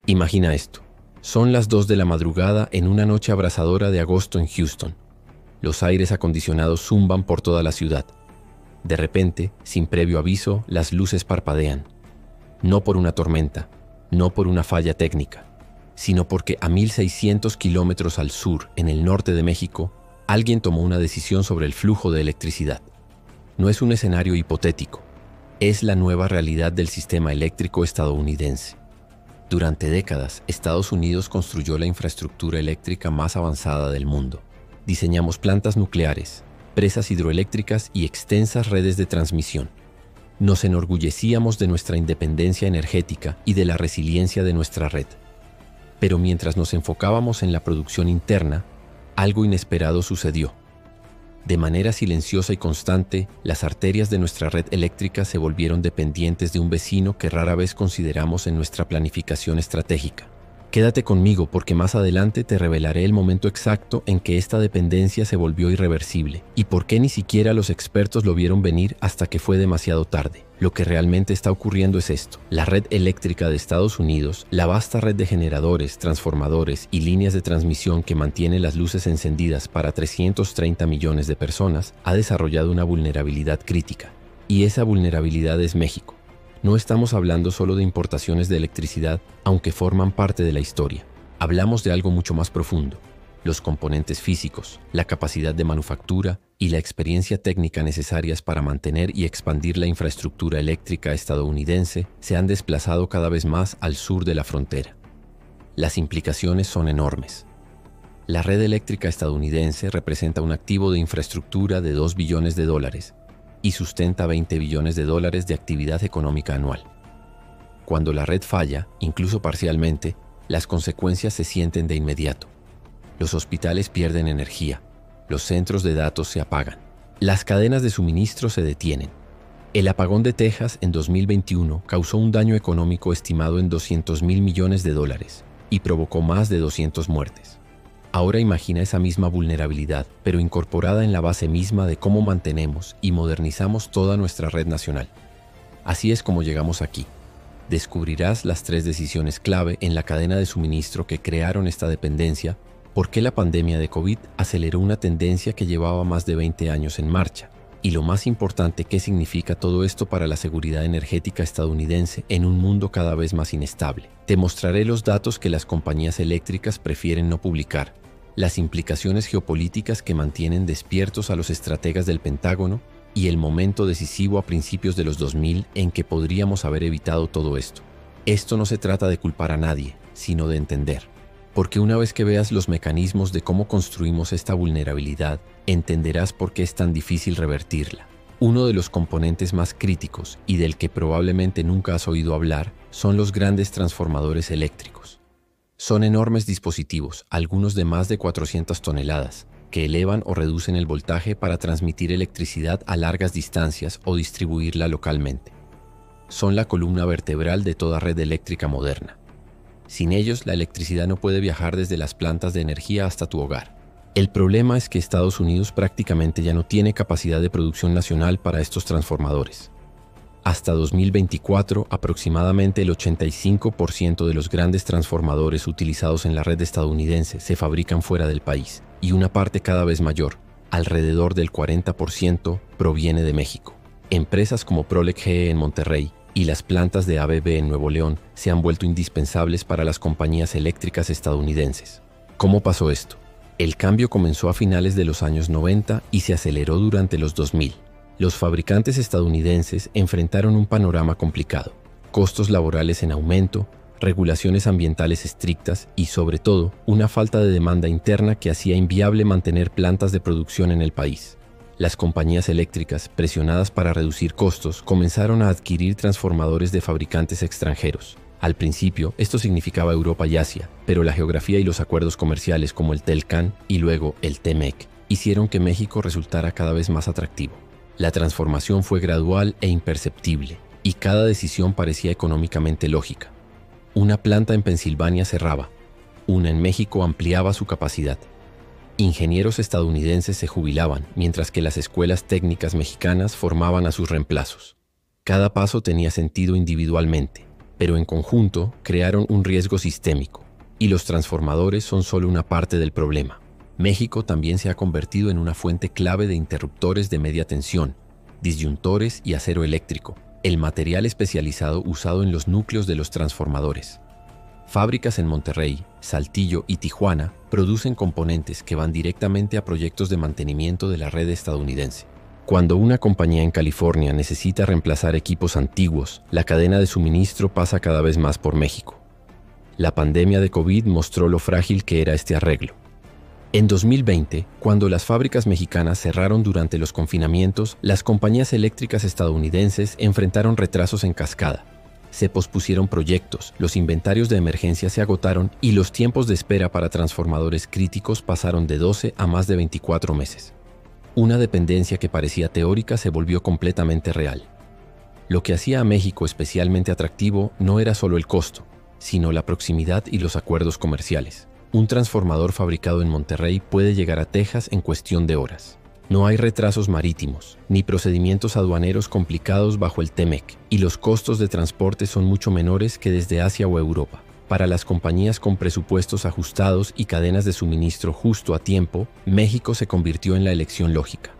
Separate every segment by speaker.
Speaker 1: Imagina esto. Son las 2 de la madrugada en una noche abrasadora de agosto en Houston. Los aires acondicionados zumban por toda la ciudad. De repente, sin previo aviso, las luces parpadean. No por una tormenta, no por una falla técnica, sino porque a 1.600 kilómetros al sur, en el norte de México, alguien tomó una decisión sobre el flujo de electricidad. No es un escenario hipotético, es la nueva realidad del sistema eléctrico estadounidense. Durante décadas, Estados Unidos construyó la infraestructura eléctrica más avanzada del mundo. Diseñamos plantas nucleares, presas hidroeléctricas y extensas redes de transmisión. Nos enorgullecíamos de nuestra independencia energética y de la resiliencia de nuestra red. Pero mientras nos enfocábamos en la producción interna, algo inesperado sucedió. De manera silenciosa y constante, las arterias de nuestra red eléctrica se volvieron dependientes de un vecino que rara vez consideramos en nuestra planificación estratégica. Quédate conmigo porque más adelante te revelaré el momento exacto en que esta dependencia se volvió irreversible y por qué ni siquiera los expertos lo vieron venir hasta que fue demasiado tarde. Lo que realmente está ocurriendo es esto. La red eléctrica de Estados Unidos, la vasta red de generadores, transformadores y líneas de transmisión que mantiene las luces encendidas para 330 millones de personas, ha desarrollado una vulnerabilidad crítica. Y esa vulnerabilidad es México. No estamos hablando solo de importaciones de electricidad, aunque forman parte de la historia. Hablamos de algo mucho más profundo. Los componentes físicos, la capacidad de manufactura y la experiencia técnica necesarias para mantener y expandir la infraestructura eléctrica estadounidense se han desplazado cada vez más al sur de la frontera. Las implicaciones son enormes. La red eléctrica estadounidense representa un activo de infraestructura de $2 billones y sustenta $20 billones de actividad económica anual. Cuando la red falla, incluso parcialmente, las consecuencias se sienten de inmediato. Los hospitales pierden energía, los centros de datos se apagan, las cadenas de suministro se detienen. El apagón de Texas en 2021 causó un daño económico estimado en $200 mil millones y provocó más de 200 muertes. Ahora imagina esa misma vulnerabilidad, pero incorporada en la base misma de cómo mantenemos y modernizamos toda nuestra red nacional. Así es como llegamos aquí. Descubrirás las 3 decisiones clave en la cadena de suministro que crearon esta dependencia, por qué la pandemia de COVID aceleró una tendencia que llevaba más de 20 años en marcha, y lo más importante, qué significa todo esto para la seguridad energética estadounidense en un mundo cada vez más inestable. Te mostraré los datos que las compañías eléctricas prefieren no publicar, las implicaciones geopolíticas que mantienen despiertos a los estrategas del Pentágono y el momento decisivo a principios de los 2000 en que podríamos haber evitado todo esto. Esto no se trata de culpar a nadie, sino de entender. Porque una vez que veas los mecanismos de cómo construimos esta vulnerabilidad, entenderás por qué es tan difícil revertirla. Uno de los componentes más críticos y del que probablemente nunca has oído hablar son los grandes transformadores eléctricos. Son enormes dispositivos, algunos de más de 400 toneladas, que elevan o reducen el voltaje para transmitir electricidad a largas distancias o distribuirla localmente. Son la columna vertebral de toda red eléctrica moderna. Sin ellos, la electricidad no puede viajar desde las plantas de energía hasta tu hogar. El problema es que Estados Unidos prácticamente ya no tiene capacidad de producción nacional para estos transformadores. Hasta 2024, aproximadamente el 85% de los grandes transformadores utilizados en la red estadounidense se fabrican fuera del país, y una parte cada vez mayor, alrededor del 40%, proviene de México. Empresas como Prolec GE en Monterrey y las plantas de ABB en Nuevo León se han vuelto indispensables para las compañías eléctricas estadounidenses. ¿Cómo pasó esto? El cambio comenzó a finales de los años 90 y se aceleró durante los 2000. Los fabricantes estadounidenses enfrentaron un panorama complicado, costos laborales en aumento, regulaciones ambientales estrictas y, sobre todo, una falta de demanda interna que hacía inviable mantener plantas de producción en el país. Las compañías eléctricas, presionadas para reducir costos, comenzaron a adquirir transformadores de fabricantes extranjeros. Al principio, esto significaba Europa y Asia, pero la geografía y los acuerdos comerciales como el TELCAN y luego el TEMEC hicieron que México resultara cada vez más atractivo. La transformación fue gradual e imperceptible, y cada decisión parecía económicamente lógica. Una planta en Pensilvania cerraba, una en México ampliaba su capacidad. Ingenieros estadounidenses se jubilaban, mientras que las escuelas técnicas mexicanas formaban a sus reemplazos. Cada paso tenía sentido individualmente, pero en conjunto crearon un riesgo sistémico, y los transformadores son solo una parte del problema. México también se ha convertido en una fuente clave de interruptores de media tensión, disyuntores y acero eléctrico, el material especializado usado en los núcleos de los transformadores. Fábricas en Monterrey, Saltillo y Tijuana producen componentes que van directamente a proyectos de mantenimiento de la red estadounidense. Cuando una compañía en California necesita reemplazar equipos antiguos, la cadena de suministro pasa cada vez más por México. La pandemia de COVID mostró lo frágil que era este arreglo. En 2020, cuando las fábricas mexicanas cerraron durante los confinamientos, las compañías eléctricas estadounidenses enfrentaron retrasos en cascada. Se pospusieron proyectos, los inventarios de emergencia se agotaron y los tiempos de espera para transformadores críticos pasaron de 12 a más de 24 meses. Una dependencia que parecía teórica se volvió completamente real. Lo que hacía a México especialmente atractivo no era solo el costo, sino la proximidad y los acuerdos comerciales. Un transformador fabricado en Monterrey puede llegar a Texas en cuestión de horas. No hay retrasos marítimos, ni procedimientos aduaneros complicados bajo el TEMEC, y los costos de transporte son mucho menores que desde Asia o Europa. Para las compañías con presupuestos ajustados y cadenas de suministro justo a tiempo, México se convirtió en la elección lógica.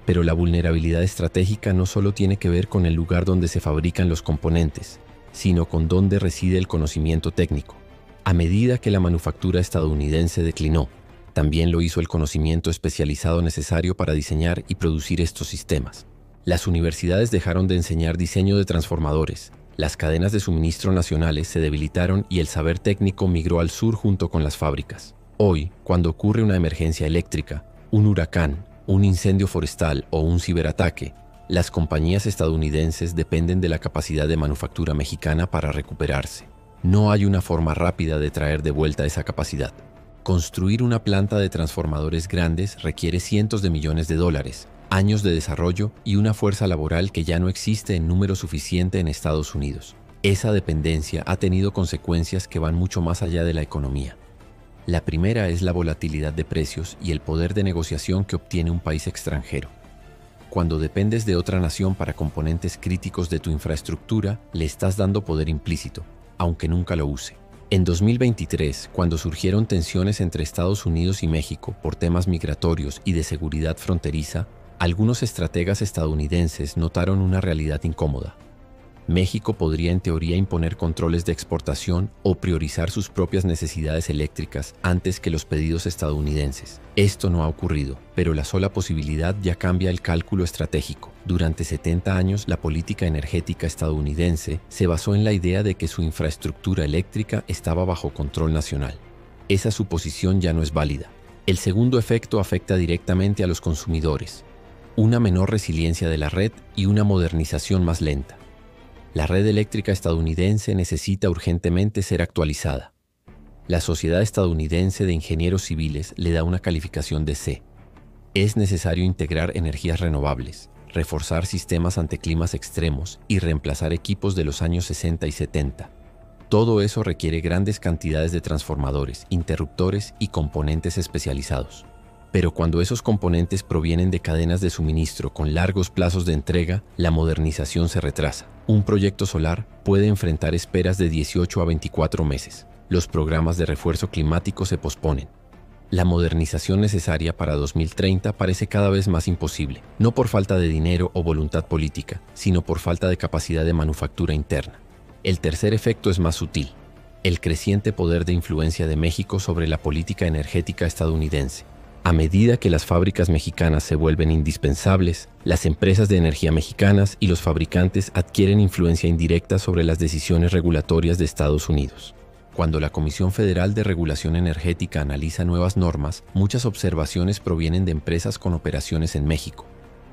Speaker 1: Pero la vulnerabilidad estratégica no solo tiene que ver con el lugar donde se fabrican los componentes, sino con dónde reside el conocimiento técnico. A medida que la manufactura estadounidense declinó, también lo hizo el conocimiento especializado necesario para diseñar y producir estos sistemas. Las universidades dejaron de enseñar diseño de transformadores, las cadenas de suministro nacionales se debilitaron y el saber técnico migró al sur junto con las fábricas. Hoy, cuando ocurre una emergencia eléctrica, un huracán, un incendio forestal o un ciberataque, las compañías estadounidenses dependen de la capacidad de manufactura mexicana para recuperarse. No hay una forma rápida de traer de vuelta esa capacidad. Construir una planta de transformadores grandes requiere cientos de millones de dólares, años de desarrollo y una fuerza laboral que ya no existe en número suficiente en Estados Unidos. Esa dependencia ha tenido consecuencias que van mucho más allá de la economía. La primera es la volatilidad de precios y el poder de negociación que obtiene un país extranjero. Cuando dependes de otra nación para componentes críticos de tu infraestructura, le estás dando poder implícito, aunque nunca lo use. En 2023, cuando surgieron tensiones entre Estados Unidos y México por temas migratorios y de seguridad fronteriza, algunos estrategas estadounidenses notaron una realidad incómoda. México podría en teoría imponer controles de exportación o priorizar sus propias necesidades eléctricas antes que los pedidos estadounidenses. Esto no ha ocurrido, pero la sola posibilidad ya cambia el cálculo estratégico. Durante 70 años, la política energética estadounidense se basó en la idea de que su infraestructura eléctrica estaba bajo control nacional. Esa suposición ya no es válida. El segundo efecto afecta directamente a los consumidores. Una menor resiliencia de la red y una modernización más lenta. La red eléctrica estadounidense necesita urgentemente ser actualizada. La Sociedad Estadounidense de Ingenieros Civiles le da una calificación de C. Es necesario integrar energías renovables, reforzar sistemas ante climas extremos y reemplazar equipos de los años 60 y 70. Todo eso requiere grandes cantidades de transformadores, interruptores y componentes especializados. Pero cuando esos componentes provienen de cadenas de suministro con largos plazos de entrega, la modernización se retrasa. Un proyecto solar puede enfrentar esperas de 18 a 24 meses. Los programas de refuerzo climático se posponen. La modernización necesaria para 2030 parece cada vez más imposible, no por falta de dinero o voluntad política, sino por falta de capacidad de manufactura interna. El tercer efecto es más sutil: el creciente poder de influencia de México sobre la política energética estadounidense. A medida que las fábricas mexicanas se vuelven indispensables, las empresas de energía mexicanas y los fabricantes adquieren influencia indirecta sobre las decisiones regulatorias de Estados Unidos. Cuando la Comisión Federal de Regulación Energética analiza nuevas normas, muchas observaciones provienen de empresas con operaciones en México.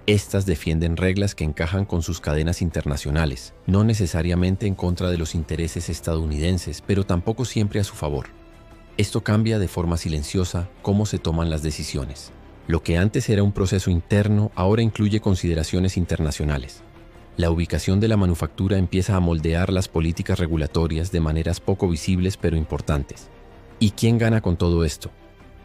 Speaker 1: Estas defienden reglas que encajan con sus cadenas internacionales, no necesariamente en contra de los intereses estadounidenses, pero tampoco siempre a su favor. Esto cambia de forma silenciosa cómo se toman las decisiones. Lo que antes era un proceso interno ahora incluye consideraciones internacionales. La ubicación de la manufactura empieza a moldear las políticas regulatorias de maneras poco visibles pero importantes. ¿Y quién gana con todo esto?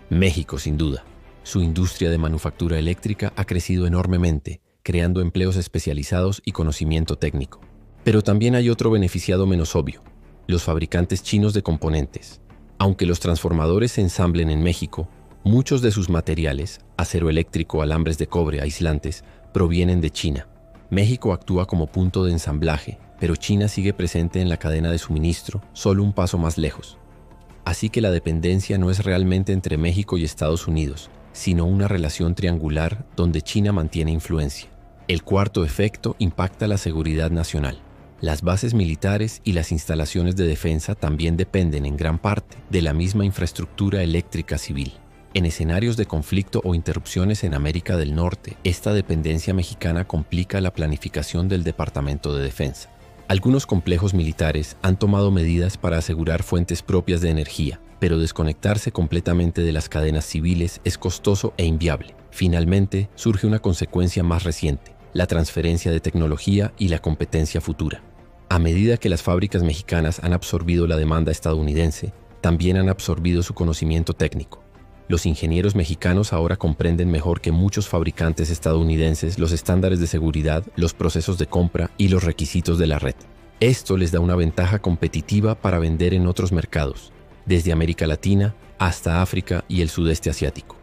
Speaker 1: México, sin duda. Su industria de manufactura eléctrica ha crecido enormemente, creando empleos especializados y conocimiento técnico. Pero también hay otro beneficiado menos obvio: los fabricantes chinos de componentes. Aunque los transformadores se ensamblen en México, muchos de sus materiales, acero eléctrico, alambres de cobre, aislantes, provienen de China. México actúa como punto de ensamblaje, pero China sigue presente en la cadena de suministro, solo un paso más lejos. Así que la dependencia no es realmente entre México y Estados Unidos, sino una relación triangular donde China mantiene influencia. El cuarto efecto impacta la seguridad nacional. Las bases militares y las instalaciones de defensa también dependen en gran parte de la misma infraestructura eléctrica civil. En escenarios de conflicto o interrupciones en América del Norte, esta dependencia mexicana complica la planificación del Departamento de Defensa. Algunos complejos militares han tomado medidas para asegurar fuentes propias de energía, pero desconectarse completamente de las cadenas civiles es costoso e inviable. Finalmente, surge una consecuencia más reciente: la transferencia de tecnología y la competencia futura. A medida que las fábricas mexicanas han absorbido la demanda estadounidense, también han absorbido su conocimiento técnico. Los ingenieros mexicanos ahora comprenden mejor que muchos fabricantes estadounidenses los estándares de seguridad, los procesos de compra y los requisitos de la red. Esto les da una ventaja competitiva para vender en otros mercados, desde América Latina hasta África y el sudeste asiático.